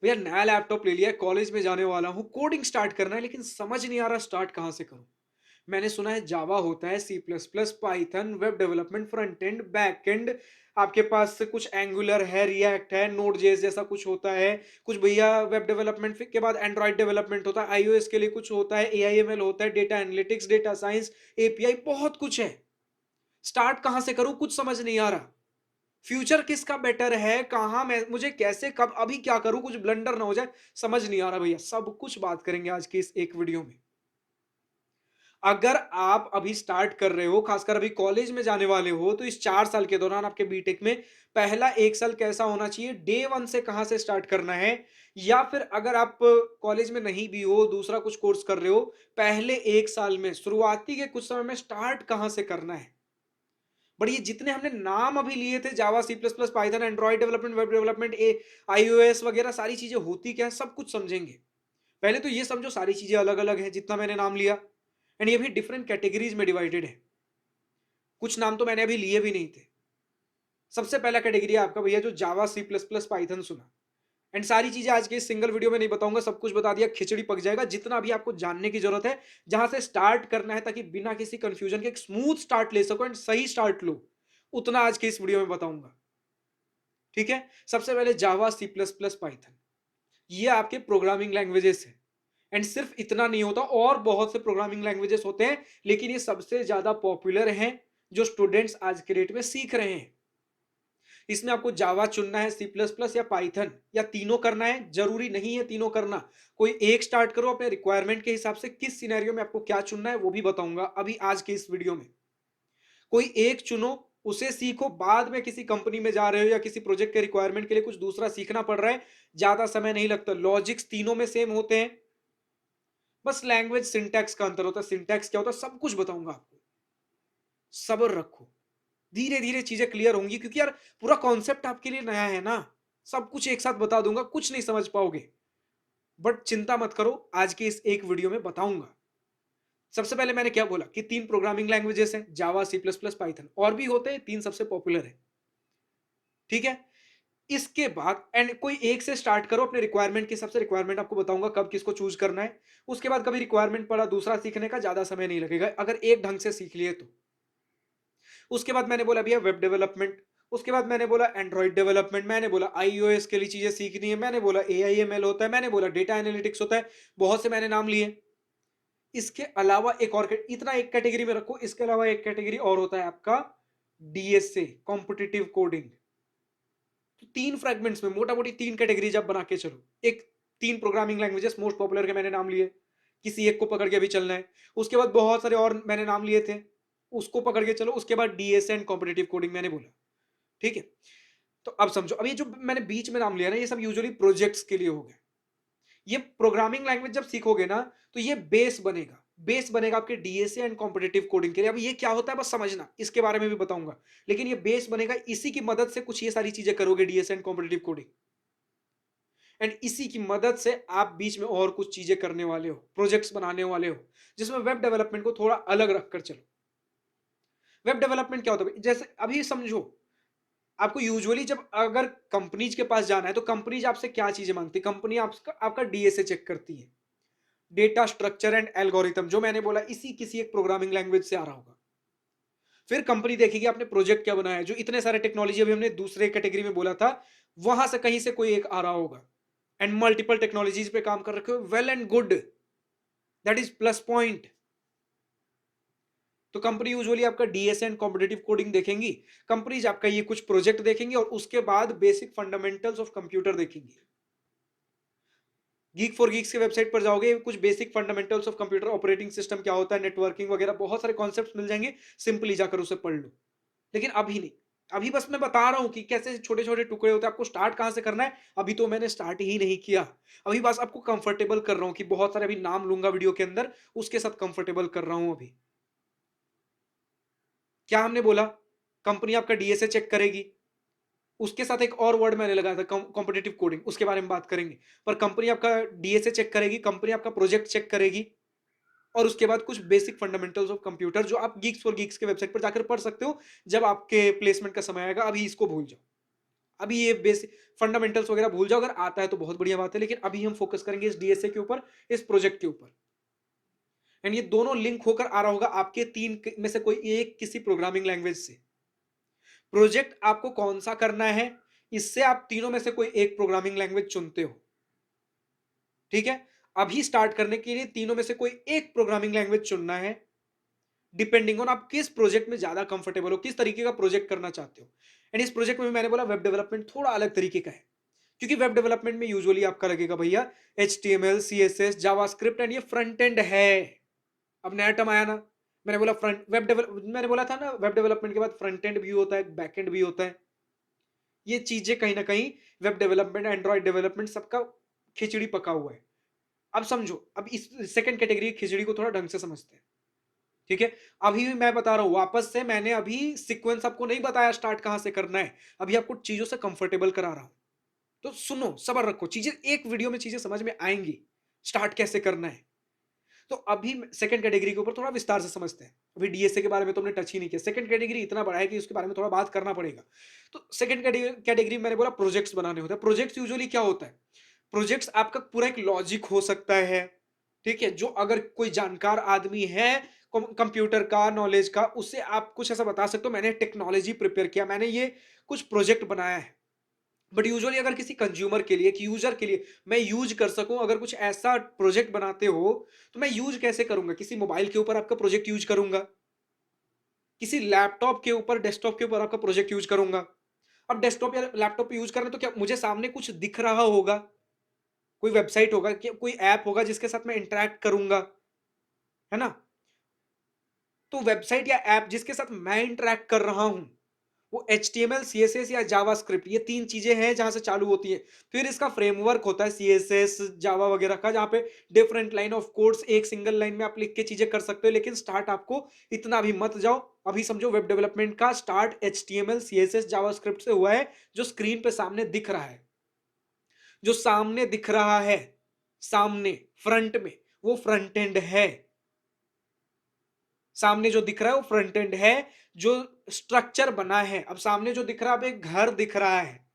भैया नया लैपटॉप ले लिया है, कॉलेज में जाने वाला हूँ, कोडिंग स्टार्ट करना है लेकिन समझ नहीं आ रहा स्टार्ट कहाँ से करूँ? मैंने सुना है जावा होता है, C plus plus, Python, web development, front end, back end, आपके पास से कुछ एंगुलर है, रिएक्ट है, नोड जेएस जैसा कुछ होता है, कुछ भैया वेब डेवलपमेंट के बाद एंड्रॉइड डेवलपमेंट होता है, आईओएस के लिए कुछ होता है, एआईएमएल होता है, data analytics, data science, API, बहुत कुछ है। स्टार्ट कहाँ से करूँ कुछ समझ नहीं आ रहा। फ्यूचर किसका बेटर है, कहाँ मैं मुझे कैसे कब अभी क्या करूँ कुछ ब्लंडर ना हो जाए, समझ नहीं आ रहा भैया। सब कुछ बात करेंगे आज की इस एक वीडियो में। अगर आप अभी स्टार्ट कर रहे हो, खासकर अभी कॉलेज में जाने वाले हो, तो इस 4 साल के दौरान आपके बीटेक में पहला 1 साल कैसा होना चाहिए, डे 1 से कहाँ से स्टार्ट करना है, या फिर अगर आप कॉलेज में नहीं भी हो, दूसरा कुछ कोर्स कर रहे हो, पहले 1 साल में शुरुआती के कुछ समय में स्टार्ट कहाँ से करना है। बट ये जितने हमने नाम अभी लिए थे, Java, C plus plus, Python, Android development, web development, iOS वगैरह सारी चीजें होती क्या है, सब कुछ समझेंगे। पहले तो ये समझो सारी चीजें अलग अलग हैं जितना मैंने नाम लिया, एंड ये भी डिफरेंट कैटेगरीज में डिवाइडेड है। कुछ नाम तो मैंने अभी लिए भी नहीं थे। सबसे पहला कैटेगरी है आपका भैया जो जावा, सी प्लस प्लस, पाइथन सुना, एंड सारी चीजें आज के इस सिंगल वीडियो में नहीं बताऊंगा, सब कुछ बता दिया, खिचड़ी पक जाएगा। जितना भी आपको जानने की जरूरत है, जहां से स्टार्ट करना है ताकि बिना किसी कंफ्यूजन के एक स्मूथ स्टार्ट ले सको एंड सही स्टार्ट लो, उतना आज के इस वीडियो में बताऊंगा। ठीक है। सबसे पहले जावा, सी प्लस प्लस, पाइथन, ये आपके प्रोग्रामिंग लैंग्वेजेस है। एंड सिर्फ इतना नहीं होता, और बहुत से प्रोग्रामिंग लैंग्वेजेस होते हैं, लेकिन ये सबसे ज्यादा पॉपुलर हैं जो स्टूडेंट्स आज के डेट में सीख रहे हैं। इसमें आपको जावा चुनना है, सी प्लस प्लस या पाइथन, या तीनों करना है, जरूरी नहीं है तीनों करना। कोई एक स्टार्ट करो अपने रिक्वायरमेंट के हिसाब से, किस सिनेरियो में आपको क्या चुनना है वो भी बताऊंगा अभी आज के इस वीडियो में। कोई एक चुनो, उसे सीखो, बाद में किसी कंपनी में जा रहे हो या किसी प्रोजेक्ट के रिक्वायरमेंट के लिए कुछ दूसरा सीखना पड़ रहा है, ज्यादा समय नहीं लगता, लॉजिक्स तीनों में सेम होते हैं, बस लैंग्वेज सिंटैक्स का अंतर होता है। सिंटैक्स क्या होता है सब कुछ बताऊंगा आपको, सब्र रखो, धीरे धीरे चीजें क्लियर होंगी, क्योंकि यार पूरा कॉन्सेप्ट आपके लिए नया है ना। सब कुछ एक साथ बता दूंगा, कुछ नहीं समझ पाओगे, बट चिंता मत करो, आज के इस एक वीडियो में बताऊंगा। सबसे पहले मैंने क्या बोला कि 3 प्रोग्रामिंग लैंग्वेजेस हैं, जावा, सी प्लस प्लस, पाइथन, और भी होते हैं, 3 सबसे पॉपुलर है। ठीक है। इसके बाद एंड कोई एक से स्टार्ट करो अपने रिक्वायरमेंट के हिसाब से, रिक्वायरमेंट आपको बताऊंगा कब किसको चूज करना है। उसके बाद कभी रिक्वायरमेंट पड़ा दूसरा सीखने का, ज्यादा समय नहीं लगेगा अगर एक ढंग से सीख लिए तो। उसके बाद मैंने बोला भैया वेब डेवलपमेंट, उसके बाद मैंने बोला एंड्रॉइड डेवलपमेंट, मैंने बोला आईओएस के लिए चीजें सीखनी है, मैंने बोला एआईएमएल होता है, मैंने बोला डेटा एनालिटिक्स होता है, बहुत से मैंने नाम लिए। इसके अलावा एक और इतना एक कैटेगरी में रखो, इसके अलावा एक कैटेगरी और होता है आपका डीएसए, कॉम्पिटिटिव कोडिंग। तो 3 फ्रेगमेंट्स में मोटा मोटी 3 कैटेगरीज आप बना के चलो। एक 3 प्रोग्रामिंग लैंग्वेजेस मोस्ट पॉपुलर के मैंने नाम लिए, किसी एक को पकड़ के अभी चलना है। उसके बाद बहुत सारे और मैंने नाम लिए थे, उसको पकड़ के चलो। उसके बाद डीएसए एंड कॉम्पिटिटिव कोडिंग मैंने बोला। ठीक है। तो अब समझो, अब ये जो मैंने बीच में नाम लिया ना, ये सब यूजुअली प्रोजेक्ट्स के लिए हो गए। ये प्रोग्रामिंग लैंग्वेज जब सीखोगे ना, तो ये बेस बनेगा, बेस बनेगा आपके डीएसए एंड कॉम्पिटिटिव कोडिंग के लिए। अब ये क्या होता है बस समझना, इसके बारे में भी बताऊंगा, लेकिन ये बेस बनेगा, इसी की मदद से कुछ ये सारी चीजें करोगे, DSA and competitive coding, and इसी की मदद से आप बीच में और कुछ चीजें करने वाले हो, प्रोजेक्ट्स बनाने वाले हो, जिसमें वेब डेवलपमेंट को थोड़ा अलग रखकर चलो। वेब डेवलपमेंट क्या होता है, जैसे अभी समझो, आपको यूजुअली जब अगर कंपनीज के पास जाना है, तो कंपनीज आपसे क्या चीजें मांगती है, कंपनी आपका आपका डीएसए चेक करती है, डेटा स्ट्रक्चर एंड एल्गोरिथम, जो मैंने बोला इसी किसी एक प्रोग्रामिंग लैंग्वेज से आ रहा होगा। फिर कंपनी देखेगी आपने प्रोजेक्ट क्या बनाया है, जो इतने सारे टेक्नोलॉजी अभी हमने दूसरे कैटेगरी में बोला था, वहां से कहीं से कोई एक आ रहा होगा, एंड मल्टीपल टेक्नोलॉजीज पे काम कर रखे हो, well and good, that is plus point. तो कंपनी यूजुअली आपका डीएसए एंड कॉम्पिटिटिव कोडिंग देखेंगी, कंपनीज आपका ये कुछ प्रोजेक्ट देखेंगी, और उसके बाद बेसिक फंडामेंटल्स ऑफ कंप्यूटर देखेंगी। गीक फॉर गीक्स के वेबसाइट पर जाओगे, कुछ basic fundamentals of computer, operating system क्या होता है, नेटवर्किंग वगैरह, बहुत सारे कॉन्सेप्ट्स मिल जाएंगे, सिंपली जाकर उसे पढ़ लो। लेकिन अभी नहीं, अभी बस मैं बता रहा हूं कि कैसे छोटे छोटे टुकड़े होते हैं, आपको स्टार्ट कहां से करना है, अभी तो मैंने स्टार्ट ही नहीं किया। अभी बस आपको कंफर्टेबल कर रहा हूं, कि बहुत सारे अभी नाम लूंगा वीडियो के अंदर, उसके साथ कंफर्टेबल कर रहा हूं अभी। क्या हमने बोला, कंपनी आपका डीएसए चेक करेगी, उसके साथ एक और वर्ड मैंने लगाया था, कॉम्पिटिटिव कोडिंग, उसके बारे में बात करेंगे। पर कंपनी आपका डीएसए चेक करेगी, कंपनी आपका प्रोजेक्ट चेक करेगी, और उसके बाद कुछ बेसिक फंडामेंटल्स ऑफ कंप्यूटर, जो आप गीक्स फॉर गीक्स के वेबसाइट पर जाकर पढ़ सकते हो जब आपके प्लेसमेंट का समय आएगा। अभी इसको भूल जाओ, अभी ये बेसिक फंडामेंटल्स वगैरह भूल जाओ, अगर आता है तो बहुत बढ़िया बात है, लेकिन अभी हम फोकस करेंगे इस डीएसए के ऊपर, इस प्रोजेक्ट के ऊपर। एंड ये दोनों लिंक होकर आ रहा होगा आपके तीन में से कोई एक किसी प्रोग्रामिंग लैंग्वेज से। प्रोजेक्ट आपको कौन सा करना है, इससे आप तीनों में से कोई एक प्रोग्रामिंग लैंग्वेज चुनते हो, ठीक है। अभी स्टार्ट करने के लिए तीनों में से कोई एक प्रोग्रामिंग लैंग्वेज चुनना है, डिपेंडिंग ऑन आप किस प्रोजेक्ट में ज्यादा कंफर्टेबल हो, किस तरीके का प्रोजेक्ट करना चाहते हो। एंड इस प्रोजेक्ट में मैंने बोला वेब डेवलपमेंट थोड़ा अलग तरीके का है, क्योंकि वेब डेवलपमेंट में यूजुअली आपका लगेगा भैया HTML CSS जावास्क्रिप्ट एंड ये फ्रंट एंड है। अब नया टर्म आया ना, मैंने बोला फ्रंट वेब डेवलप, मैंने बोला था ना वेब डेवलपमेंट के बाद फ्रंट एंड भी होता है, बैक एंड भी होता है। ये चीजें कहीं ना कहीं वेब डेवलपमेंट एंड्रॉइड डेवलपमेंट सबका खिचड़ी पका हुआ है। अब समझो, अब इस सेकंड कैटेगरी खिचड़ी को थोड़ा ढंग से समझते हैं, ठीक है। अभी भी मैं बता रहा हूं वापस से, मैंने अभी सीक्वेंस आपको नहीं बताया स्टार्ट कहां से करना है, अभी आपको चीजों से कंफर्टेबल करा रहा हूं। तो सुनो, सब्र रखो, चीजें एक वीडियो में चीजें समझ में आएंगी, स्टार्ट कैसे करना है। तो अभी सेकंड कैटेगरी के ऊपर थोड़ा विस्तार से समझते हैं। अभी डीएसए के बारे में तो हमने टच ही नहीं किया, सेकंड कैटेगरी इतना बड़ा है कि उसके बारे में थोड़ा बात करना पड़ेगा। तो सेकंड कैटेगरी में मैंने बोला प्रोजेक्ट्स बनाने होते हैं। प्रोजेक्ट्स यूजुअली क्या होता है, प्रोजेक्ट्स आपका पूरा एक लॉजिक हो सकता है, ठीक है। जो अगर कोई जानकार आदमी है कंप्यूटर का नॉलेज का, उससे आप कुछ ऐसा बता सकते हो मैंने टेक्नोलॉजी प्रिपेयर किया, मैंने ये कुछ प्रोजेक्ट बनाया है। बट यूजुअली अगर किसी कंज्यूमर के लिए, एक यूजर के लिए मैं यूज कर सकूं, अगर कुछ ऐसा प्रोजेक्ट बनाते हो तो मैं यूज कैसे करूंगा, किसी मोबाइल के ऊपर आपका प्रोजेक्ट यूज करूंगा, किसी लैपटॉप के ऊपर डेस्कटॉप के ऊपर आपका प्रोजेक्ट यूज करूंगा। अब डेस्कटॉप या लैपटॉप पे यूज करना तो क्या मुझे सामने कुछ दिख रहा होगा, कोई वेबसाइट होगा, कोई ऐप होगा जिसके साथ मैं इंटरेक्ट करूंगा, है ना। तो वेबसाइट या ऐप जिसके साथ मैं इंटरेक्ट कर रहा हूं, वो HTML CSS या जावास्क्रिप्ट, ये तीन चीजें हैं जहां से चालू होती है। फिर इसका फ्रेमवर्क होता है CSS जावा वगैरह का, जहां पे डिफरेंट लाइन ऑफ कोड्स एक सिंगल लाइन में आप लिख के चीजें कर सकते हो। लेकिन स्टार्ट आपको इतना भी मत जाओ, अभी समझो वेब डेवलपमेंट का स्टार्ट HTML CSS जावास्क्रिप्ट से हुआ है। जो स्क्रीन पे सामने दिख रहा है, जो सामने दिख रहा है, सामने फ्रंट में, वो फ्रंट एंड है। सामने जो दिख रहा है वो फ्रंट एंड है, जो स्ट्रक्चर बना है। अब सामने जो दिख रहा है, अब एक घर दिख रहा है,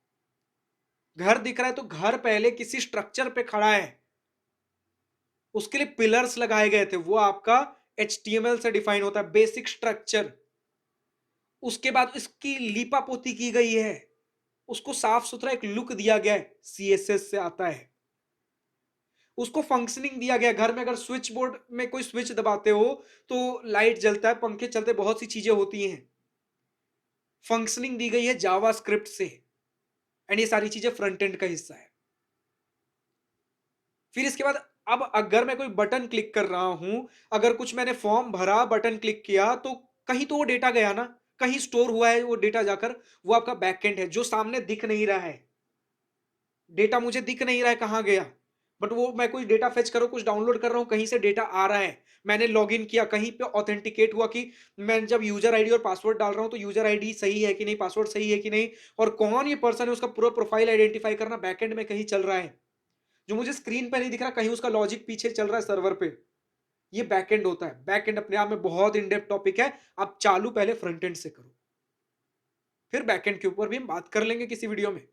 घर दिख रहा है तो घर पहले किसी स्ट्रक्चर पे खड़ा है, उसके लिए पिलर्स लगाए गए थे, वो आपका HTML से डिफाइन होता है, बेसिक स्ट्रक्चर। उसके बाद इसकी लीपापोती की गई है, उसको साफ सुथरा एक लुक दिया गया है, CSS से आता है। उसको फंक्शनिंग दिया गया, घर में अगर स्विच बोर्ड में कोई स्विच दबाते हो तो लाइट जलता है, पंखे चलते, बहुत सी चीजें होती हैं। फंक्शनिंग दी गई है जावास्क्रिप्ट से, एंड ये सारी चीजें फ्रंट एंड का हिस्सा है। फिर इसके बाद अब अगर मैं कोई बटन क्लिक कर रहा हूं, अगर कुछ मैंने फॉर्म भरा, बटन क्लिक किया, तो कहीं तो वो डेटा गया ना, कहीं स्टोर हुआ है वो डेटा जाकर, वो आपका बैकएंड है जो सामने दिख नहीं रहा है। डेटा मुझे दिख नहीं रहा है कहां गया, बट वो मैं कोई डेटा फेच कर रहा हूं, कुछ डाउनलोड कर रहा हूं, कहीं से डेटा आ रहा है। मैंने लॉगिन किया, कहीं पे ऑथेंटिकेट हुआ कि मैं जब यूजर आईडी और पासवर्ड डाल रहा हूं तो यूजर आईडी सही है कि नहीं, पासवर्ड सही है कि नहीं, और कौन ये पर्सन है, उसका पूरा प्रोफाइल आइडेंटिफाई करना बैकएंड में कहीं चल रहा है। जो मुझे स्क्रीन पे नहीं दिख रहा, कहीं उसका लॉजिक पीछे चल रहा है सर्वर पे, ये बैकएंड होता है। बैकएंड अपने आप में बहुत इन डेप्थ टॉपिक है, आप चालू पहले फ्रंट एंड से करो, फिर बैकएंड के ऊपर भी हम बात कर लेंगे किसी वीडियो में।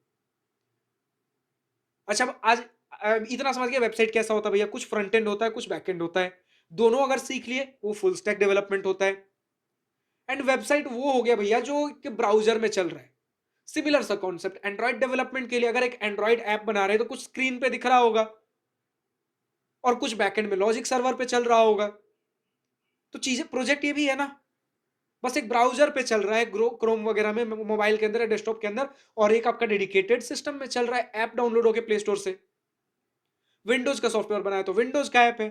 अच्छा, अब आज इतना समझ गया वेबसाइट कैसा होता है भैया, कुछ फ्रंट एंड होता है, कुछ बैक एंड होता है। दोनों अगर सीख लिए वो फुल स्टैक डेवलपमेंट होता है। एंड वेबसाइट वो हो गया भैया जो कि ब्राउजर में चल रहा है। सिमिलर सा कॉन्सेप्ट एंड्रॉइड डेवलपमेंट के लिए, अगर एक एंड्रॉइड ऐप बना रहे हैं तो कुछ स्क्रीन पे दिख रहा होगा और कुछ बैकएंड में लॉजिक सर्वर पे चल रहा होगा। तो चीजें प्रोजेक्ट ये भी है ना, बस एक ब्राउजर पे चल रहा है, क्रोम वगैरह में, मोबाइल के अंदर या डेस्कटॉप के अंदर, और एक आपका डेडिकेटेड सिस्टम में चल रहा है, ऐप डाउनलोड होकर प्ले स्टोर से। विंडोज का सॉफ्टवेयर बनाया तो विंडोज का ऐप है,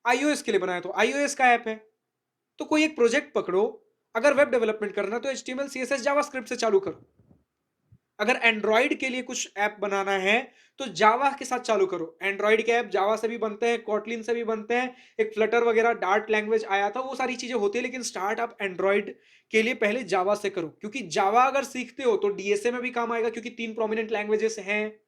iOS के लिए बनाया तो iOS का ऐप है। तो कोई एक प्रोजेक्ट पकड़ो, अगर वेब डेवलपमेंट करना तो HTML CSS जावास्क्रिप्ट से चालू करो। अगर एंड्रॉइड के लिए कुछ ऐप बनाना है तो जावा के साथ चालू करो। एंड्रॉइड के ऐप जावा से भी बनते हैं, कॉटलिन से भी बनते हैं, एक फ्लटर वगैरह डार्ट लैंग्वेज आया था, वो सारी चीजें होती है। लेकिन स्टार्ट आप एंड्रॉइड के लिए पहले जावा से करो, क्योंकि जावा अगर सीखते हो तो डीएसए में भी काम आएगा, क्योंकि तीन प्रोमिनेंट लैंग्वेजेस हैं,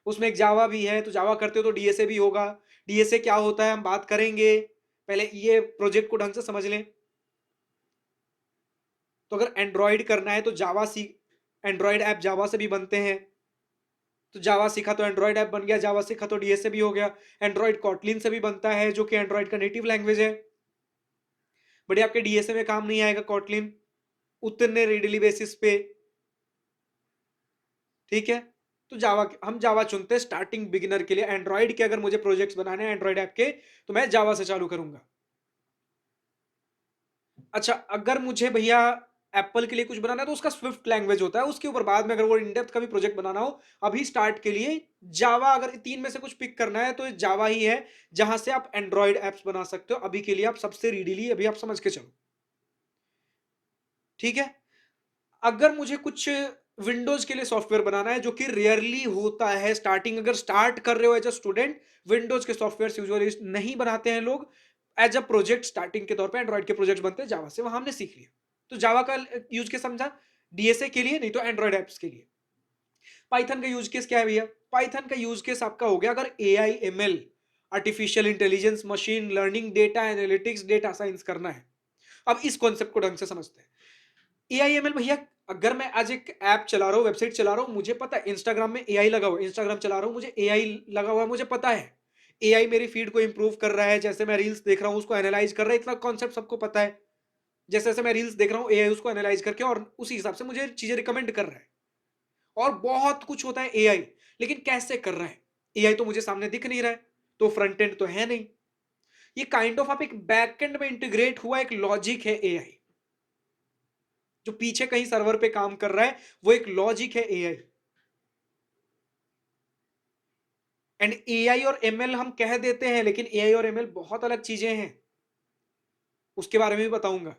उसमें एक जावा भी है। तो जावा करते हो तो डीएसए भी होगा। डीएसए क्या होता है हम बात करेंगे, पहले ये प्रोजेक्ट को ढंग से समझ लें। तो अगर एंड्रॉइड करना है तो जावा सी एंड्रॉयड ऐप जावा से भी बनते हैं, तो जावा सीखा तो एंड्रॉयड ऐप बन गया, जावा सीखा तो डीएस से भी हो गया। एंड्रॉयड कॉटलिन से भी बनता है, जो कि एंड्रॉयड का नेटिव लैंग्वेज है, बट आपके डीएसए में काम नहीं आएगा कॉटलिन उतने रेडिली बेसिस पे। ठीक है, तो हम जावा चुनते हैं स्टार्टिंग बिगिनर के लिए। एंड्रॉयड के अगर मुझे प्रोजेक्ट्स बनाने हैं एंड्रॉयड ऐप के, तो मैं जावा से चालू करूंगा। अच्छा, अगर मुझे भैया एप्पल के लिए कुछ बनाना है तो उसका स्विफ्ट लैंग्वेज होता है, उसके ऊपर बाद में अगर वो इन डेप्थ का भी प्रोजेक्ट बनाना हो, अभी स्टार्ट के लिए जावा, अगर तीन में से कुछ पिक करना है तो जावा ही है जहां से आप एंड्रॉयड एप्स बना सकते हो। अभी के लिए आप सबसे रीडिली अभी आप समझ के चलो। ठीक है, अगर मुझे कुछ विंडोज के लिए सॉफ्टवेयर बनाना है, जो कि रेयरली होता है, स्टार्टिंग अगर स्टार्ट कर रहे हो एज अ स्टूडेंट, विंडोज के सॉफ्टवेयर यूजुअली नहीं बनाते हैं लोग, एज अ प्रोजेक्ट स्टार्टिंग के तौर पे एंड्रॉइड के प्रोजेक्ट बनते हैं जावा से, वहां हमने सीख लिया। तो जावा का यूज केस समझा, डीएसए के लिए, नहीं तो एंड्रॉइड एप्स के लिए। पाइथन का यूज केस क्या है भैया? पाइथन का यूज केस आपका हो गया अगर AI ML, artificial intelligence, machine learning, data analytics, data science करना है। अब इस कॉन्सेप्ट को ढंग से समझते हैं। एआईएमएल भैया, अगर मैं आज एक ऐप चला रहा हूँ, वेबसाइट चला रहा हूँ, मुझे पता है इंस्टाग्राम में एआई लगा हुआ है, इंस्टाग्राम चला रहा हूँ, मुझे एआई लगा हुआ है, मुझे पता है एआई मेरी फीड को इंप्रूव कर रहा है, जैसे मैं रील्स देख रहा हूँ उसको एनालाइज कर रहा है, इतना कॉन्सेप्ट सबको पता है। जैसे जैसे मैं रील्स देख रहा हूँ एआई उसको एनालाइज करके और उसी हिसाब से मुझे चीजें रिकमेंड कर रहा है। और बहुत कुछ होता है एआई, लेकिन कैसे कर रहा है? एआई तो मुझे सामने दिख नहीं रहा है, तो फ्रंट एंड तो है नहीं। ये काइंड ऑफ आप एक बैक एंड में इंटीग्रेट हुआ एक लॉजिक है एआई, जो पीछे कहीं सर्वर पे काम कर रहा है, वो एक लॉजिक है एआई। एंड एआई और एमएल हम कह देते हैं, लेकिन एआई और एमएल बहुत अलग चीजें हैं, उसके बारे में भी बताऊंगा।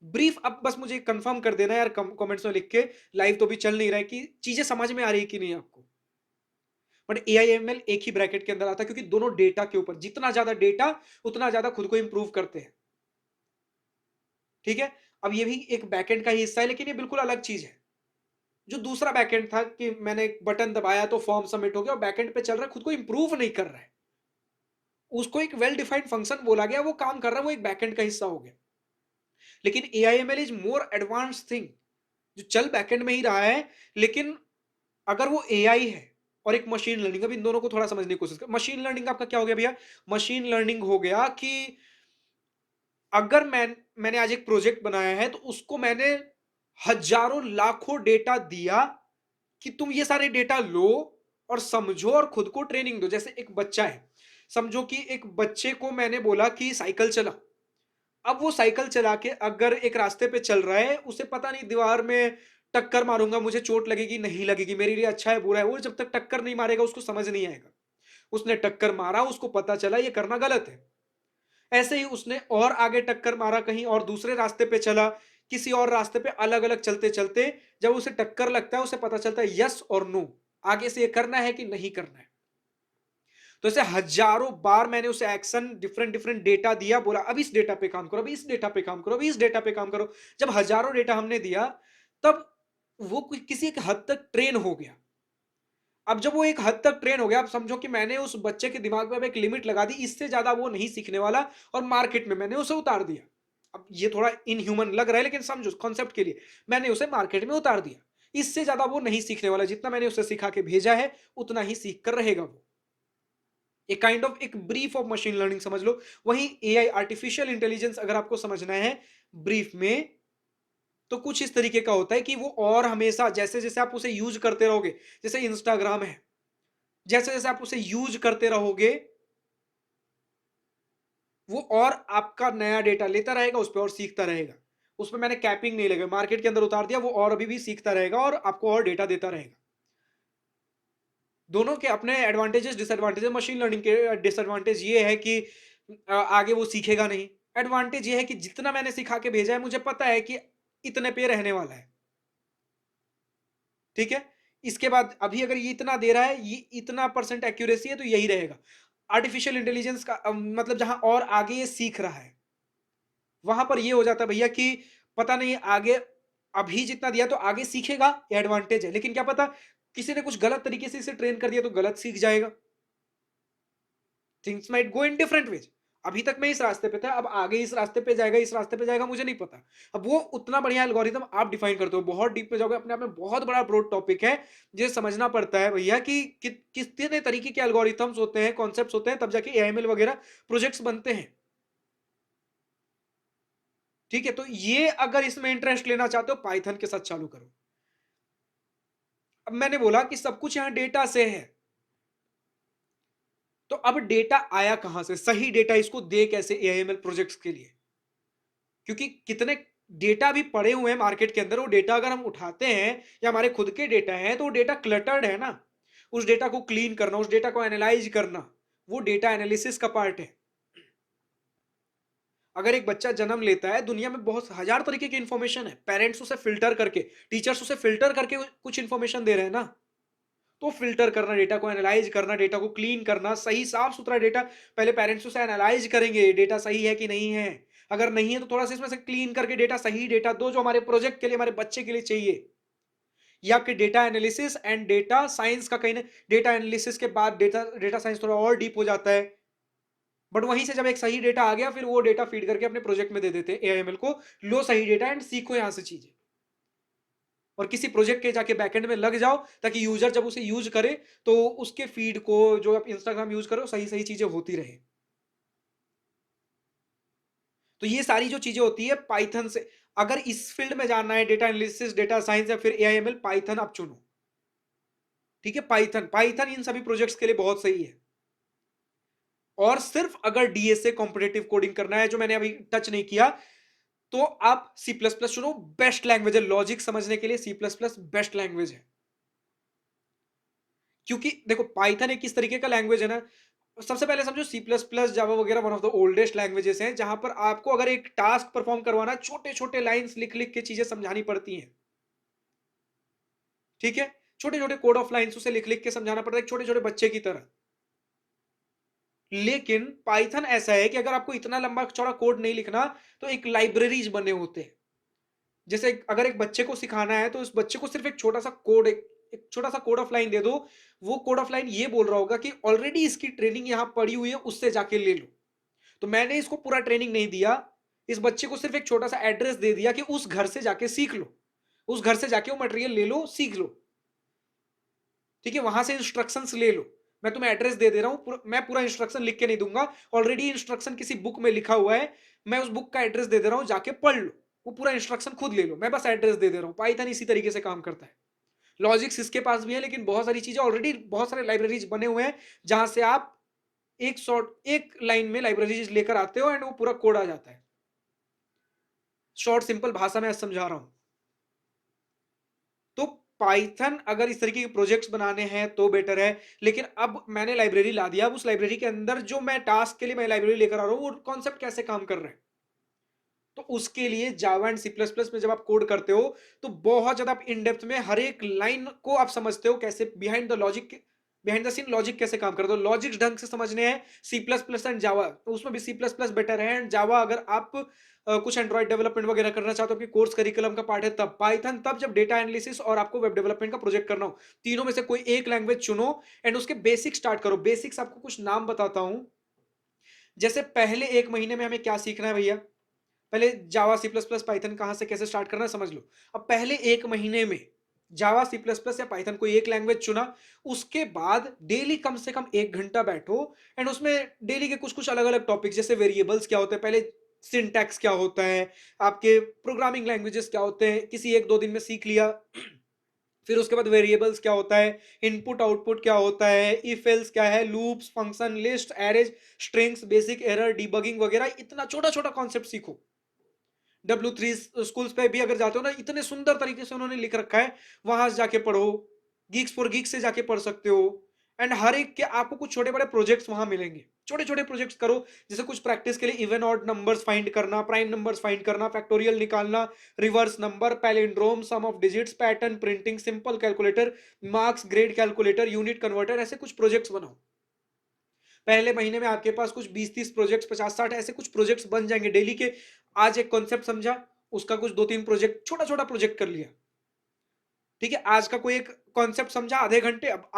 ब्रीफ अब बस मुझे कंफर्म कर देना यार कमेंट्स में लिख के, लाइव तो भी चल नहीं रहा है, कि चीजें समझ में आ रही है कि नहीं आपको। बट एआई एमएल एक ही ब्रैकेट के अंदर आता है, क्योंकि दोनों डेटा के ऊपर, जितना ज्यादा डेटा उतना ज्यादा खुद को इंप्रूव करते हैं। ठीक है, अब ये भी एक बैकएंड का ही हिस्सा है, लेकिन ये बिल्कुल अलग चीज है। जो दूसरा बैकएंड था कि मैंने एक बटन दबाया तो फॉर्म सबमिट हो गया, और बैकएंड पे चल रहा है, खुद को इंप्रूव नहीं कर रहा है, उसको एक वेल डिफाइंड फंक्शन बोला गया, वो काम कर रहा है, वो एक बैकएंड का हिस्सा हो गया। लेकिन AIML is more advance thing, जो चल बैकएंड में ही रहा है, लेकिन अगर वो एआई है और एक मशीन लर्निंग, अब इन दोनों को थोड़ा समझने की कोशिश कर। मशीन लर्निंग आपका क्या हो गया भैया? मशीन लर्निंग हो गया कि अगर मैंने आज एक प्रोजेक्ट बनाया है, तो उसको मैंने हजारों लाखों डेटा दिया कि तुम ये सारे डेटा लो और समझो और खुद को ट्रेनिंग दो। जैसे एक बच्चा है, समझो कि एक बच्चे को मैंने बोला कि साइकिल चला, अब वो साइकिल चला के अगर एक रास्ते पे चल रहा है, उसे पता नहीं दीवार में टक्कर मारूंगा मुझे चोट लगेगी नहीं लगेगी, मेरे लिए अच्छा है बुरा है, वो जब तक टक्कर नहीं मारेगा उसको समझ नहीं आएगा। उसने टक्कर मारा, उसको पता चला ये करना गलत है। ऐसे ही उसने और आगे टक्कर मारा, कहीं और दूसरे रास्ते पे चला, किसी और रास्ते पे अलग अलग चलते चलते जब उसे टक्कर लगता है, उसे पता चलता है यस और नो, आगे से ये करना है कि नहीं करना है। तो ऐसे हजारों बार मैंने उसे एक्शन डिफरेंट डिफरेंट डेटा दिया, बोला अब इस डेटा पे काम करो, अब इस डेटा पे काम करो, अब इस डेटा पे काम करो। जब हजारों डेटा हमने दिया, तब वो किसी एक हद तक ट्रेन हो गया। अब जब वो एक हद तक ट्रेन हो गया, अब समझो कि मैंने उस बच्चे के दिमाग में अब एक लिमिट लगा दी, इससे ज्यादा वो नहीं सीखने वाला, और मार्केट में मैंने उसे उतार दिया। अब ये थोड़ा इनह्यूमन लग रहा है, लेकिन समझो कॉन्सेप्ट के लिए, मैंने उसे मार्केट में उतार दिया, इससे ज्यादा वो नहीं सीखने वाला, जितना मैंने उसे सिखा के भेजा है उतना ही सीख कर रहेगा वो। एक काइंड ऑफ एक ब्रीफ ऑफ मशीन लर्निंग समझ लो। वहीं एआई, आर्टिफिशियल इंटेलिजेंस, अगर आपको समझना है ब्रीफ में, तो कुछ इस तरीके का होता है कि वो और हमेशा जैसे जैसे आप उसे यूज करते रहोगे, जैसे इंस्टाग्राम है, जैसे जैसे आप उसे यूज करते रहोगे, वो और आपका नया डेटा लेता रहेगा, उस पर और सीखता रहेगा। उसमें मैंने कैपिंग नहीं लगा, मार्केट के अंदर उतार दिया, वो और अभी भी सीखता रहेगा और आपको और डेटा देता रहेगा। दोनों के अपने एडवांटेजेस डिसएडवांटेजेस। मशीन लर्निंग के डिसएडवांटेज ये है कि आगे वो सीखेगा नहीं। एडवांटेज ये है कि जितना मैंने सिखा के भेजा है, मुझे पता है कि इतने पे रहने वाला है। ठीक है, इसके बाद अभी अगर ये इतना दे रहा है, ये इतना परसेंट एक्यूरेसी है, तो यही रहेगा। आर्टिफिशियल इंटेलिजेंस का मतलब जहां और आगे ये सीख रहा है, वहां पर ये हो जाता है भैया कि पता नहीं आगे, अभी जितना दिया तो आगे सीखेगा, ये एडवांटेज है, लेकिन क्या पता किसी ने कुछ गलत तरीके से इसे ट्रेन कर दिया तो गलत सीख जाएगा। Things might go in different ways. अभी तक मैं इस रास्ते पे था, अब आगे इस रास्ते पे जाएगा, इस रास्ते पे जाएगा, मुझे नहीं पता। अब वो उतना बढ़िया एल्गोरिदम आप डिफाइन करते हो, बहुत डीप में जाओगे, अपने आप में बहुत बड़ा ब्रॉड टॉपिक है। ये समझना पड़ता है भैया कि कितने तरीके के एल्गोरिथम्स होते हैं, कॉन्सेप्ट्स होते हैं, तब जाके एआईएमएल वगैरह प्रोजेक्ट्स बनते हैं। ठीक है, तो ये अगर इसमें इंटरेस्ट लेना चाहते हो, पाइथन के साथ चालू करो। अब मैंने बोला कि सब कुछ यहां डेटा से है, तो अब डेटा आया कहां से, सही डेटा इसको दे कैसे एआईएमएल प्रोजेक्ट्स के लिए, क्योंकि कितने डेटा भी पड़े हुए हैं मार्केट के अंदर, वो डेटा अगर हम उठाते हैं या हमारे खुद के डेटा हैं, तो वो डेटा क्लटर्ड है ना। उस डेटा को क्लीन करना, उस डेटा को एनालाइज करना, वो डेटा एनालिसिस का पार्ट है। अगर एक बच्चा जन्म लेता है, दुनिया में बहुत हजार तरीके की इंफॉर्मेशन है, पेरेंट्स उसे फिल्टर करके, टीचर्स उसे फिल्टर करके कुछ इंफॉर्मेशन दे रहे हैं ना। तो फिल्टर करना, डेटा को एनालाइज करना, डेटा को क्लीन करना, सही साफ सुथरा डेटा, पहले पेरेंट्स उसे एनालाइज करेंगे डेटा सही है कि नहीं है। अगर नहीं है तो थोड़ा सा इसमें से क्लीन करके डेटा, सही डेटा दो जो हमारे प्रोजेक्ट के लिए, हमारे बच्चे के लिए चाहिए। या कि data analysis and data science का कहीं ना, डेटा एनालिसिस के बाद डेटा डेटा साइंस थोड़ा और डीप हो जाता है। बट वहीं से जब एक सही डेटा आ गया, फिर वो डेटा फीड करके अपने प्रोजेक्ट में दे देते हैं एआईएमएल को, लो सही डेटा एंड सीखो यहां से चीजें, और किसी प्रोजेक्ट के जाके बैकएंड में लग जाओ, ताकि यूजर जब उसे यूज करे तो उसके फीड को, जो आप इंस्टाग्राम यूज करो, सही सही चीजें होती रहे। तो ये सारी जो चीजें होती है पाइथन से, अगर इस फील्ड में जानना है, डेटा एनालिसिस, डेटा साइंस या फिर एआईएमएल, पाइथन आप चुनो। ठीक है, पाइथन पाइथन इन सभी प्रोजेक्ट्स के लिए बहुत सही है। और सिर्फ अगर डीएसए कॉम्पिटेटिव कोडिंग करना है, जो मैंने अभी टच नहीं किया, तो आप सी प्लस प्लस चुनो, बेस्ट लैंग्वेज है लॉजिक समझने के लिए, C plus plus best language है। क्योंकि देखो पाइथन एक किस तरीके का लैंग्वेज है ना, सबसे पहले समझो सी प्लस प्लस, जावा वगैरह one of the oldest languages हैं, जहां पर आपको अगर एक टास्क परफॉर्म करवाना, छोटे छोटे लाइंस लिख लिख के चीजें समझानी पड़ती हैं। ठीक है, छोटे छोटे कोड ऑफ लाइंस उसे लिख लिख के समझाना पड़ता है, छोटे छोटे बच्चे की तरह। लेकिन पाइथन ऐसा है कि अगर आपको इतना लंबा चौड़ा कोड नहीं लिखना, तो एक लाइब्रेरीज बने होते हैं। जैसे अगर एक बच्चे को सिखाना है, तो उस बच्चे को सिर्फ एक छोटा सा कोड, एक छोटा सा कोड ऑफ लाइन दे दो, वो कोड ऑफ लाइन ये बोल रहा होगा कि ऑलरेडी इसकी ट्रेनिंग यहां पड़ी हुई है, उससे जाके ले लो। तो मैंने इसको पूरा ट्रेनिंग नहीं दिया, इस बच्चे को सिर्फ एक छोटा सा एड्रेस दे दिया कि उस घर से जाके सीख लो, उस घर से जाके वो मटेरियल ले लो, सीख लो। ठीक है, वहां से इंस्ट्रक्शंस ले लो। मैं तुम्हें एड्रेस दे दे रहा हूं, मैं पूरा इंस्ट्रक्शन लिख के नहीं दूंगा, ऑलरेडी इंस्ट्रक्शन किसी बुक में लिखा हुआ है, मैं उस बुक का एड्रेस दे दे रहा हूं, जाके पढ़ लो, वो पूरा इंस्ट्रक्शन खुद ले लो, मैं बस एड्रेस दे दे रहा हूं। पाइथन इसी तरीके से काम करता है। लॉजिक्स इसके पास भी है, लेकिन बहुत सारी चीजें ऑलरेडी, बहुत सारे लाइब्रेरीज बने हुए हैं, जहां से आप एक लाइन में लाइब्रेरीज लेकर आते हो एंड वो पूरा कोड आ जाता है। शॉर्ट सिंपल भाषा में समझा रहा हूं। तो पाइथन अगर इस तरीके के प्रोजेक्ट्स बनाने हैं तो बेटर है। लेकिन अब मैंने लाइब्रेरी ला दिया, अब उस लाइब्रेरी के अंदर जो मैं टास्क के लिए मैं लाइब्रेरी लेकर आ रहा हूं, वो कॉन्सेप्ट कैसे काम कर रहे हैं, तो उसके लिए Java and C plus plus में जब आप कोड करते हो, तो बहुत ज्यादा आप इन डेप्थ में हर एक लाइन को आप समझते हो, कैसे behind the logic, behind the scene logic कैसे काम करते हो, लॉजिक्स ढंग से समझने हैं। C plus plus and Java, तो उसमें भी सी प्लस प्लस बेटर है, एंड जावा अगर आप कुछ एंड्रॉइड डेवलपमेंट वगैरह करना चाहते हो, आपके कोर्स करिकुलम का पार्ट है तब। पाइथन तब जब डेटा एनालिसिस और आपको वेब डेवलपमेंट का प्रोजेक्ट करना हो। तीनों में से कोई एक लैंग्वेज चुनो एंड उसके बेसिक स्टार्ट करो। बेसिक्स आपको कुछ नाम बताता हूं। जैसे पहले एक महीने में हमें क्या सीखना है भैया, पहले जावा सी प्लस प्लस पाइथन कहां से कैसे स्टार्ट करना है समझ लो। अब पहले एक महीने में जावा सी प्लस प्लस या पाइथन कोई एक लैंग्वेज चुना, उसके बाद डेली कम से कम 1 घंटा बैठो एंड उसमें डेली के कुछ कुछ अलग अलग टॉपिक, जैसे वेरिएबल्स क्या होते हैं, पहले सिंटैक्स क्या होता है, आपके प्रोग्रामिंग लैंग्वेजेस क्या होते हैं, किसी 1-2 दिन में सीख लिया। फिर उसके बाद वेरिएबल्स क्या होता है, इनपुट आउटपुट क्या होता है, इफ एल्स क्या है, loops, function, list, arrays, strings, basic error, debugging वगैरह, इतना छोटा छोटा कॉन्सेप्ट सीखो। W3 स्कूल्स पे भी अगर जाते हो ना, इतने सुंदर तरीके से उन्होंने लिख रखा है, वहां से जाके पढ़ो। गीक्स फॉर गीक्स से जाके पढ़ सकते हो। एंड हर एक के आपको कुछ छोटे बड़े प्रोजेक्ट्स वहां मिलेंगे, छोटे छोटे प्रोजेक्ट्स करो। जैसे कुछ प्रैक्टिस के लिए इवन ऑड नंबर्स फाइंड करना, प्राइम नंबर्स फाइंड करना, फैक्टोरियल निकालना, reverse number, palindrome, sum of digits, pattern printing, simple calculator, marks grade calculator, unit converter, ऐसे कुछ प्रोजेक्ट्स बनाओ। पहले महीने में आपके पास कुछ 20-30 प्रोजेक्ट्स, 50-60 ऐसे कुछ प्रोजेक्ट्स बन जाएंगे डेली के। आज एक कॉन्सेप्ट समझा, उसका कुछ 2-3 प्रोजेक्ट, छोटा छोटा प्रोजेक्ट कर लिया। ठीक है, आज का कोई एक कॉन्सेप्ट समझा आधे घंटे, अब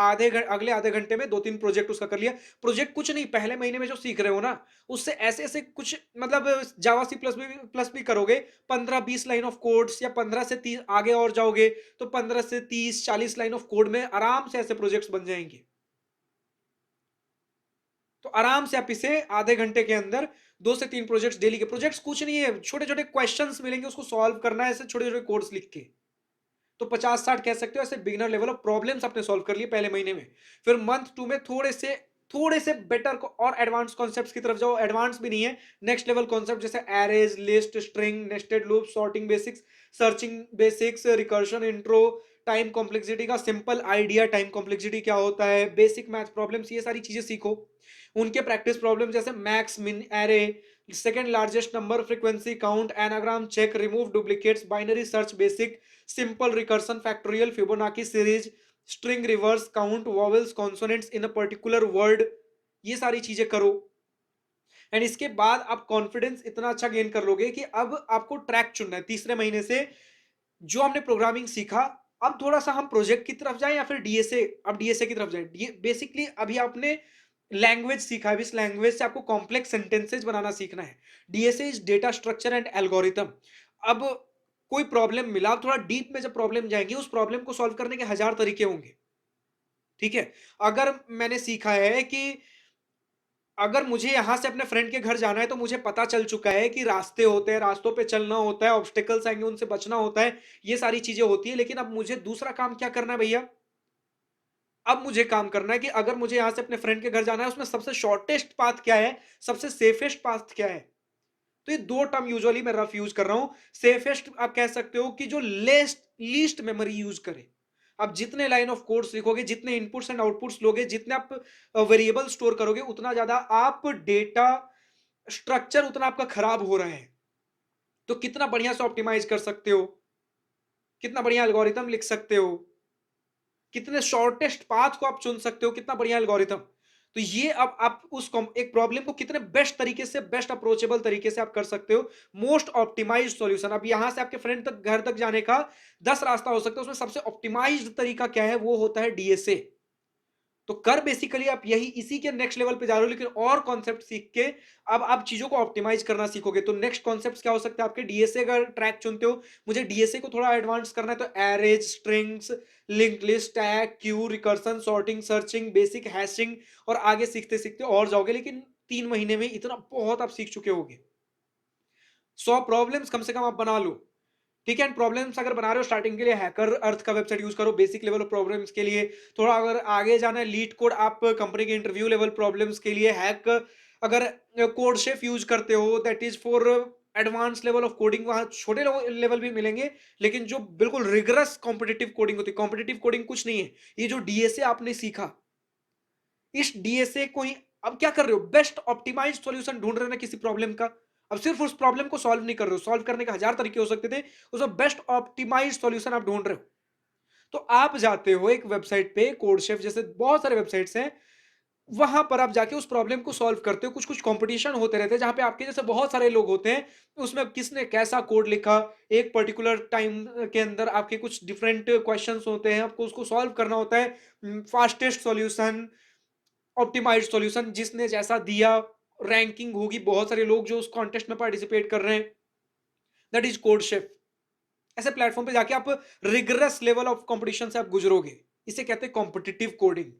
अगले आधे घंटे में 2-3 प्रोजेक्ट उसका कर लिया। प्रोजेक्ट कुछ नहीं, पहले महीने में जो सीख रहे हो ना, उससे ऐसे-ऐसे कुछ मतलब जावा सी प्लस भी करोगे, 15-20 लाइन ऑफ कोड्स या 15 से 30 आगे और जाओगे, तो 15 से 30-40 लाइन ऑफ कोड में आराम से ऐसे प्रोजेक्ट्स बन जाएँगे। तो आराम से आप इसे आधे घंटे के अंदर 2 से 3 प्रोजेक्ट्स डेली के, प्रोजेक्ट्स कुछ नहीं है, छोटे-छोटे क्वेश्चंस मिलेंगे, उसको सॉल्व करना है ऐसे छोटे-छोटे कोड्स लिख के। तो 50-60 कह सकते हो ऐसे बिगिनर लेवल ऑफ प्रॉब्लम्स आपने सॉल्व कर लिए पहले महीने में। फिर मंथ 2 में थोड़े से बेटर और एडवांस कॉन्सेप्ट्स की तरफ जाओ, एडवांस भी नहीं है, नेक्स्ट लेवल कॉन्सेप्ट जैसे arrays, list, string, nested loop, sorting basics, searching basics, recursion, intro, time complexity का सिंपल आइडिया, टाइम कॉम्प्लेक्सिटी क्या होता है, बेसिक मैथ प्रॉब्लम्स, ये सारी चीजें सीखो। उनके प्रैक्टिस प्रॉब्लम जैसे max, min, array, second largest number, frequency count, anagram check, remove duplicates, binary search basic, simple recursion, factorial, Fibonacci series, string reverse count, vowels, consonants in a particular word, ये सारी चीजें करो। And इसके बाद आप confidence इतना अच्छा gain कर लोगे कि अब आपको ट्रैक चुनना है तीसरे महीने से। जो हमने प्रोग्रामिंग सीखा, अब थोड़ा सा हम प्रोजेक्ट की तरफ जाएं या फिर डीएसए, अब डीएसए की तरफ जाएं। बेसिकली अभी आपने लैंग्वेज सीखा है, इस लैंग्वेज से आपको कॉम्प्लेक्स सेंटेंसेस बनाना सीखना है। DSA is data structure and algorithm. अब कोई प्रॉब्लम मिला, आप थोड़ा डीप में जब प्रॉब्लम जाएंगे, उस प्रॉब्लम को सॉल्व करने के हजार तरीके होंगे। ठीक है, अगर मैंने सीखा है कि अगर मुझे यहां से अपने फ्रेंड के घर जाना है, तो मुझे पता चल चुका है कि रास्ते होते हैं, रास्तों पे चलना होता है, ऑब्स्टिकल्स आएंगे उनसे बचना होता है, ये सारी चीजें होती है। लेकिन अब मुझे दूसरा काम क्या करना है भैया, अब मुझे काम करना है कि अगर मुझे यहां से अपने फ्रेंड के घर जाना है, उसमें सबसे शॉर्टेस्ट पाथ क्या है, सबसे सेफेस्ट पाथ क्या है। तो ये दो टर्म यूजुअली मैं रफ यूज कर रहा हूं। सेफेस्ट आप कह सकते हो कि जो लीस्ट मेमोरी यूज करे। आप जितने लाइन ऑफ कोड्स लिखोगे, जितने इनपुट्स एंड आउटपुट्स लोगे, जितने आप वेरिएबल स्टोर करोगे, उतना ज्यादा आप डेटा स्ट्रक्चर उतना आपका खराब हो रहा है। तो कितना बढ़िया से ऑप्टिमाइज कर सकते हो, कितना बढ़िया एल्गोरिथम लिख सकते हो, कितने शॉर्टेस्ट पाथ को आप चुन सकते हो, कितना बढ़िया एल्गोरिथम। तो ये अब आप एक प्रॉब्लम को कितने बेस्ट तरीके से, बेस्ट अप्रोचेबल तरीके से आप कर सकते हो, मोस्ट ऑप्टिमाइज्ड सॉल्यूशन। अब यहां से आपके फ्रेंड तक, घर तक जाने का 10 रास्ता हो सकता है, उसमें सबसे ऑप्टिमाइज्ड तरीका क्या है, वो होता है डीएसए। तो कर बेसिकली आप यही इसी के नेक्स्ट लेवल पे जा रहे हो, लेकिन और कॉन्सेप्ट सीख के अब आप चीजों को ऑप्टिमाइज करना सीखोगे। तो नेक्स्ट कॉन्सेप्ट क्या हो सकते हैं आपके, डीएसए अगर ट्रैक चुनते हो, मुझे डीएसए को थोड़ा एडवांस करना है, तो arrays, strings, linked list, tag, Q, recursion, sorting, searching, basic hashing, और आगे सीखते सीखते और जाओगे। लेकिन 3 महीने में इतना बहुत आप सीख चुके होगे। 100 प्रॉब्लम्स कम से कम आप बना लो। ठीक है, एंड प्रॉब्लम्स अगर बना रहे हो स्टार्टिंग के लिए, हैकर अर्थ का वेबसाइट यूज करो बेसिक लेवल प्रॉब्लम्स के लिए। थोड़ा अगर आगे जाना है, लीड कोड आप कंपनी के इंटरव्यू लेवल प्रॉब्लम्स के लिए, हैक अगर कोड शेफ यूज करते हो, that is for advance level of coding, वहां छोटे लेवल भी मिलेंगे। लेकिन जो बिल्कुल रिगरस कॉम्पिटिटिव कोडिंग होती है, कॉम्पिटिटिव कोडिंग कुछ नहीं है, ये जो डीएसए आपने सीखा, इस डीएसए को ही अब क्या कर रहे हो, बेस्ट ऑप्टिमाइज्ड सॉल्यूशन ढूंढ रहे हो ना किसी प्रॉब्लम का। अब सिर्फ उस प्रॉब्लम को सॉल्व नहीं कर रहे हो, सॉल्व करने के हजार तरीके हो सकते थे, उसमें बेस्ट ऑप्टिमाइज्ड सॉल्यूशन आप ढूंढ रहे हो। तो आप जाते हो एक वेबसाइट पे, कोडशेफ जैसे बहुत सारे वेबसाइट्स हैं, वहां पर आप जाके उस प्रॉब्लम को सॉल्व करते हो। कुछ कुछ कंपटीशन होते रहते हैं जहां पे आपके जैसे बहुत सारे लोग होते हैं, उसमें किसने कैसा कोड लिखा, एक पर्टिकुलर टाइम के अंदर आपके कुछ डिफरेंट क्वेश्चंस होते हैं, आपको उसको सॉल्व करना होता है। फास्टेस्ट सॉल्यूशन, ऑप्टिमाइज्ड सॉल्यूशन, जिसने जैसा दिया, रैंकिंग होगी, बहुत सारे लोग जो उस कॉन्टेस्ट में पार्टिसिपेट कर रहे हैं, दैट इज कोड शेफ। ऐसे प्लेटफॉर्म पे जाके आप रिगरस लेवल ऑफ कंपटीशन से आप गुजरोगे, इसे कहते हैं कॉम्पिटिटिव कोडिंग।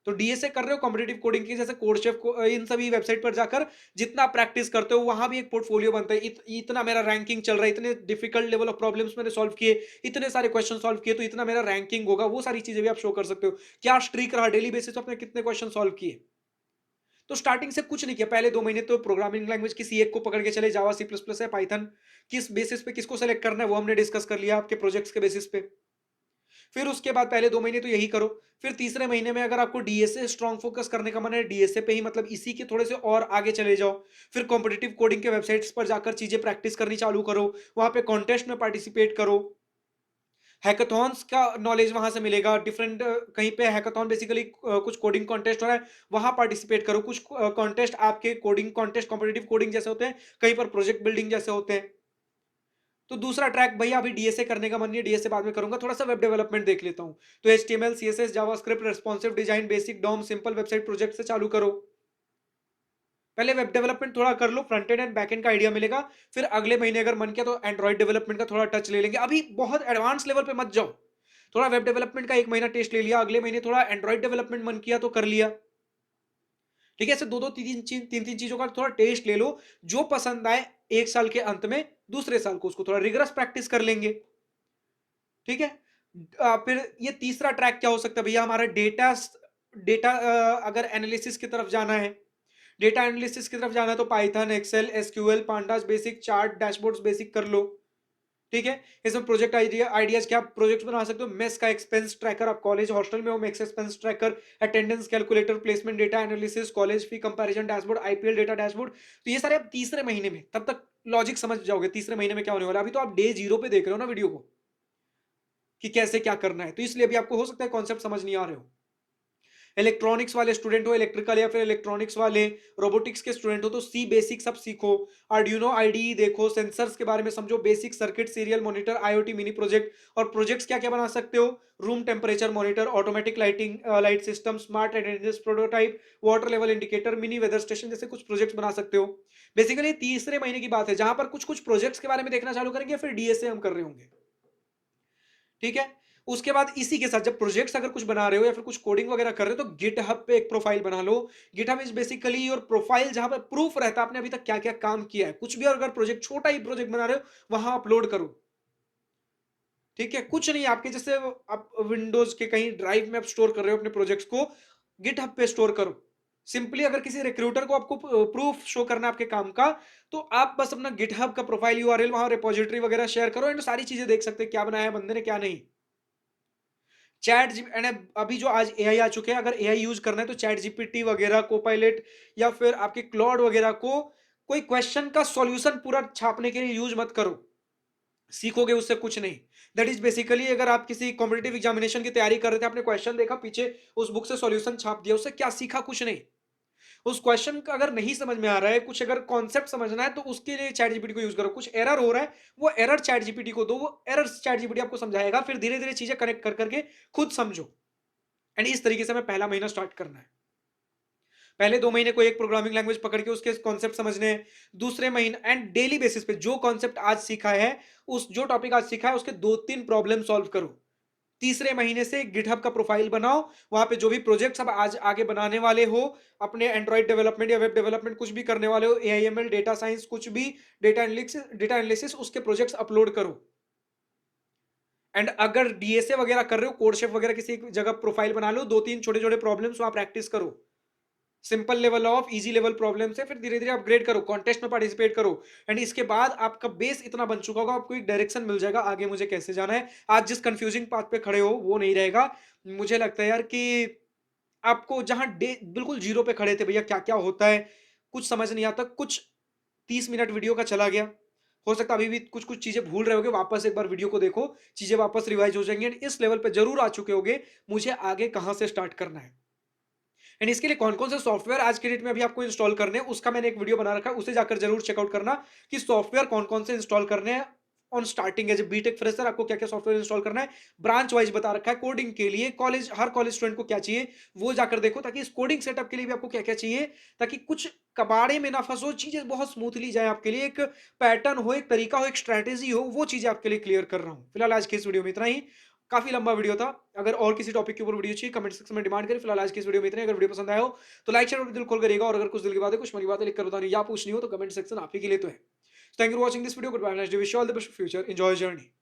तो डीएसए कर रहे हो कॉम्पिटिटिव कोडिंग की, जैसे कोड शेफ को, इन सभी वेबसाइट पर जाकर जितना प्रैक्टिस करते हो, वहां भी एक पोर्टफोलियो बनता है। इतना मेरा रैंकिंग चल रहा है, इतने डिफिकल्ट लेवल ऑफ प्रॉब्लम्स मैंने सॉल्व किए, इतने सारे क्वेश्चन सॉल्व किए, तो इतना मेरा रैंकिंग होगा। वो सारी चीजें भी आप शो कर सकते हो, क्या स्ट्रीक रहा डेली बेसिस पे, आपने कितने क्वेश्चन सॉल्व किए। तो स्टार्टिंग से कुछ नहीं किया, पहले 2 महीने तो प्रोग्रामिंग लैंग्वेज किसी एक को पकड़ के चले, जावा, सी प्लस प्लस है, पाइथन, किस बेसिस पे किसको सेलेक्ट करना है वो हमने डिस्कस कर लिया आपके प्रोजेक्ट्स के बेसिस पे। फिर उसके बाद पहले 2 महीने तो यही करो। फिर तीसरे महीने में अगर आपको डीएसए स्ट्रॉन्ग फोकस करने का मन है, डीएसए पे ही मतलब इसी के थोड़े से और आगे चले जाओ। फिर कॉम्पिटिटिव कोडिंग के वेबसाइट्स पर जाकर चीजें प्रैक्टिस करनी चालू करो, वहां पे कॉन्टेस्ट में पार्टिसिपेट करो, हैकाथॉन्स का नॉलेज वहां से मिलेगा। डिफरेंट कहीं पे हैकाथॉन बेसिकली कुछ कोडिंग कॉन्टेस्ट हो रहा है, वहां पार्टिसिपेट करो। कुछ कॉन्टेस्ट आपके कोडिंग कॉन्टेस्ट कॉम्पिटिटिव कोडिंग जैसे होते हैं, कहीं पर प्रोजेक्ट बिल्डिंग जैसे होते हैं। तो दूसरा ट्रैक भैया अभी डीएसए करने का मन नहीं है, डीएसए बाद में करूंगा, थोड़ा सा वेब डेवलपमेंट देख लेता हूँ। तो HTML, CSS, JavaScript, responsive design, basic DOM, simple website project से चालू करो। पहले वेब डेवलपमेंट थोड़ा कर लो, front end and back end का आइडिया मिलेगा। फिर अगले महीने अगर मन किया तो एंड्रॉइड डेवलपमेंट का थोड़ा टच ले लेंगे। अभी बहुत एडवांस लेवल पे मत जाओ, थोड़ा वेब डेवलपमेंट का एक महीना टेस्ट ले लिया, अगले महीने थोड़ा एंड्रॉइड डेवलपमेंट मन किया तो कर लिया। ठीक है, ऐसे दो दो तीन तीन चीजों का थोड़ा टेस्ट ले लो, जो पसंद आए एक साल के अंत में दूसरे साल को उसको थोड़ा रिगरस प्रैक्टिस कर लेंगे। ठीक है। फिर ये तीसरा ट्रैक क्या हो सकता है भैया हमारा, डेटा डेटा अगर एनालिसिस की तरफ जाना है, डेटा एनालिसिस की तरफ जाना है तो Python, Excel, SQL, pandas basic, chart, dashboards basic कर लो। ठीक है। इसमें प्रोजेक्ट आइडियाज क्या प्रोजेक्ट्स बना सकते हो, मेस का एक्सपेंस ट्रैकर, आप कॉलेज हॉस्टल में हो, mess expense tracker, attendance calculator, placement data analysis, college fee comparison dashboard, IPL data dashboard. तो ये सारे आप तीसरे महीने में, तब तक लॉजिक समझ जाओगे तीसरे महीने में क्या होने वाला है। अभी तो आप डे जीरो पे देख रहे हो ना वीडियो को, कि कैसे क्या करना है, तो इसलिए अभी आपको हो सकता है कॉन्सेप्ट समझ नहीं आ रहे हो। इलेक्ट्रॉनिक्स वाले स्टूडेंट हो, इलेक्ट्रिकल या फिर इलेक्ट्रॉनिक्स वाले, रोबोटिक्स के स्टूडेंट हो, तो सी बेसिक सब सीखो। आर्डिनो आईडीई देखो, सेंसर्स के बारे में समझो, basic circuit, serial monitor, IoT mini project. और प्रोजेक्ट्स क्या क्या बना सकते हो, room temperature monitor, automatic lighting, light system, smart attendance prototype, water level indicator, mini weather station जैसे कुछ प्रोजेक्ट्स बना सकते हो। बेसिकली तीसरे महीने की बात है जहां पर कुछ कुछ प्रोजेक्ट्स के बारे में देखना चालू करेंगे, फिर डीएसए हम कर रहे होंगे। ठीक है। उसके बाद इसी के साथ जब प्रोजेक्ट्स अगर कुछ बना रहे हो या फिर कुछ कोडिंग वगैरह कर रहे हो, तो गिटहब पे एक प्रोफाइल बना लो। GitHub is basically your profile, जहां पर प्रूफ रहता है आपने अभी तक क्या क्या काम किया है। कुछ भी अगर प्रोजेक्ट, छोटा ही प्रोजेक्ट बना रहे हो, वहां अपलोड करो। ठीक है, कुछ नहीं, आपके जैसे आप विंडोज के कहीं ड्राइव में आप स्टोर कर रहे हो अपने प्रोजेक्ट्स को, गिटहब पे स्टोर करो। सिंपली अगर किसी रिक्रूटर को आपको प्रूफ शो करना है आपके काम का, तो आप बस अपना गिटहब का प्रोफाइल यूआरएल वहां रिपोजिटरी वगैरह शेयर करो, एंड सारी चीजें देख सकते हैं क्या बनाया है बंदे ने क्या नहीं। चैट जी एंड अभी जो आज एआई आ चुके हैं, अगर एआई यूज करना है तो चैट जीपीटी वगैरह, कोपायलट या फिर आपके क्लॉड वगैरह को कोई क्वेश्चन का सॉल्यूशन पूरा छापने के लिए यूज मत करो, सीखोगे उससे कुछ नहीं। दैट इज बेसिकली अगर आप किसी कॉम्पिटेटिव एग्जामिनेशन की तैयारी कर रहे थे, आपने क्वेश्चन देखा पीछे, उस बुक से सॉल्यूशन छाप दिया, उससे क्या सीखा, कुछ नहीं। उस क्वेश्चन का अगर नहीं समझ में आ रहा है, कुछ अगर कॉन्सेप्ट समझना है, तो उसके लिए चैट जीपीटी को यूज करो। कुछ एरर हो रहा है, वो एरर चैट जीपीटी को दो, वो एरर चैट जीपीटी आपको समझाएगा, फिर धीरे धीरे चीजें कनेक्ट कर करके खुद समझो। एंड इस तरीके से हमें पहला महीना स्टार्ट करना है। पहले 2 महीने कोई एक प्रोग्रामिंग लैंग्वेज पकड़ के उसके कॉन्सेप्ट समझने हैं। दूसरे महीने एंड डेली बेसिस पे जो कॉन्सेप्ट आज सीखा है, उस जो टॉपिक आज सीखा है उसके 2-3 प्रॉब्लम सॉल्व करो। तीसरे महीने से गिटहब का प्रोफाइल बनाओ, वहां पे जो भी प्रोजेक्ट्स अब आज आगे बनाने वाले हो, अपने एंड्रॉइड डेवलपमेंट या वेब डेवलपमेंट कुछ भी करने वाले हो, एआईएमएल, डेटा साइंस, कुछ भी, डेटा एनालिसिस उसके प्रोजेक्ट्स अपलोड करो। एंड अगर डीएसए वगैरह कर रहे हो, कोडशेफ वगैरह किसी एक जगह प्रोफाइल बना लो, 2-3 छोटे छोटे प्रॉब्लम्स वहां प्रैक्टिस करो। Simple level of easy level problem से फिर धीरे धीरे अपग्रेड करो, कॉन्टेस्ट में पार्टिसिपेट करो। एंड इसके बाद आपका बेस इतना बन चुका होगा, आपको एक डायरेक्शन मिल जाएगा आगे मुझे कैसे जाना है। आज जिस कंफ्यूजिंग पाथ पे खड़े हो वो नहीं रहेगा। मुझे लगता है यार कि आपको जहां डे बिल्कुल जीरो पे खड़े थे, भैया क्या क्या होता है कुछ समझ नहीं आता, कुछ 30 मिनट वीडियो का चला गया, हो सकता है अभी भी कुछ कुछ चीजें भूल रहे होगे, वापस एक बार वीडियो को देखो, चीजें वापस रिवाइज हो जाएंगी, एंड इस लेवल पे जरूर आ चुके होगे मुझे आगे कहां से स्टार्ट करना है। एंड इसके लिए कौन कौन से सॉफ्टवेयर आज के डेट में अभी आपको इंस्टॉल करने हैं, उसका मैंने एक वीडियो बना रखा है, उसे जाकर जरूर चेकआउट करना कि सॉफ्टवेयर कौन कौन से इंस्टॉल करने हैं। On starting as a BTech fresher आपको क्या क्या सॉफ्टवेयर इंस्टॉल करना है, ब्रांच वाइज बता रखा है। कोडिंग के लिए कॉलेज, हर कॉलेज स्टूडेंट को क्या चाहिए वो जाकर देखो, ताकि इस कोडिंग सेटअप के लिए भी आपको क्या क्या चाहिए, ताकि कुछ कबाड़े में ना फंसो, चीजें बहुत स्मूथली जाए आपके लिए, एक पैटर्न हो, एक तरीका हो, एक स्ट्रैटेजी हो, वो चीजें आपके लिए क्लियर कर रहा हूं। फिलहाल आज की इस वीडियो में इतना ही, काफी लंबा वीडियो था। अगर और किसी टॉपिक के ऊपर वीडियो चाहिए कमेंट सेक्शन में डिमांड करें। फिलहाल आज की इस वीडियो में इतना ही। अगर वीडियो पसंद आया हो तो लाइक शेयर और दिल खोल करिएगा, और अगर कुछ दिल की बातें, कुछ मन की बातें लिखकर बतानी या पूछनी हो तो कमेंट सेक्शन आप ही के लिए तो है। Thank you for watching this video, good bye, nice day, wish you all the best for future, enjoy journey.